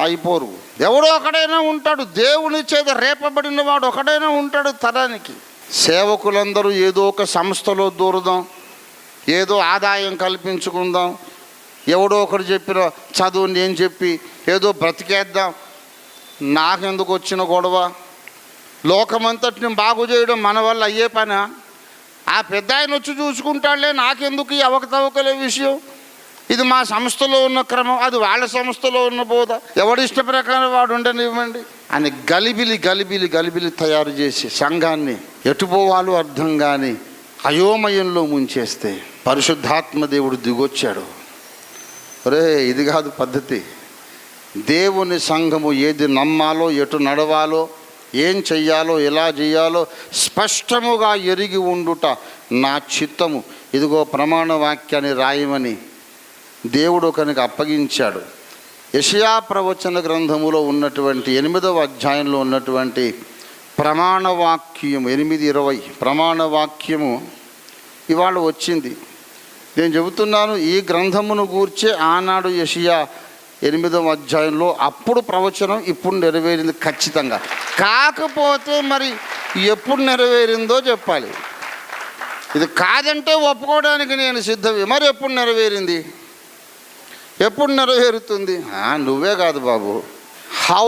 అయిపోరు. ఎవడో ఒకడైనా ఉంటాడు, దేవుని చేత రేపబడిన వాడు ఒకడైనా ఉంటాడు తరానికి. సేవకులందరూ ఏదో ఒక సంస్థలో దూరదాం, ఏదో ఆదాయం కల్పించుకుందాం, ఎవడో ఒకడు చెప్పిన చదువు నేను చెప్పి ఏదో బ్రతికేద్దాం, నాకెందుకు వచ్చిన గొడవ, లోకమంతటిని బాగు చేయడం మన వల్ల అయ్యే పనా, ఆ పెద్ద ఆయన వచ్చి చూసుకుంటాడులే, నాకెందుకు ఈ అవకతవకలే విషయం, ఇది మా సంస్థలో ఉన్న క్రమం, అది వాళ్ళ సంస్థలో ఉన్న బోధ, ఎవడి ఇష్ట ప్రకారం వాడు ఉండనివ్వండి అని గలిబిలి గలిబిలి గలిబిలి తయారు చేసి సంఘాన్ని ఎటుపోవాలో అర్థం కాని అయోమయంలో ముంచేస్తే పరిశుద్ధాత్మ దేవుడు దిగొచ్చాడు. ఒరే, ఇది కాదు పద్ధతి. దేవుని సంఘము ఏది నమ్మాలో, ఎటు నడవాలో, ఏం చెయ్యాలో, ఎలా చేయాలో స్పష్టముగా ఎరిగి ఉండుట నా చిత్తము. ఇదిగో ప్రమాణ వాక్యాన్ని రాయమని దేవుడు కనుక అప్పగించాడు. యెషయా ప్రవచన గ్రంథములో ఉన్నటువంటి 8వ అధ్యాయంలో ఉన్నటువంటి ప్రమాణవాక్యము 8:20 ప్రమాణవాక్యము ఇవాళ వచ్చింది. నేను చెబుతున్నాను, ఈ గ్రంథమును గూర్చే ఆనాడు యెషయా 8వ అధ్యాయంలో అప్పుడు ప్రవచనం ఇప్పుడు నెరవేరింది ఖచ్చితంగా. కాకపోతే మరి ఎప్పుడు నెరవేరిందో చెప్పాలి. ఇది కాదంటే ఒప్పుకోవడానికి నేను సిద్ధమే. మరి ఎప్పుడు నెరవేరింది, ఎప్పుడు నెరవేరుతుంది? నువ్వే కాదు బాబు, హౌ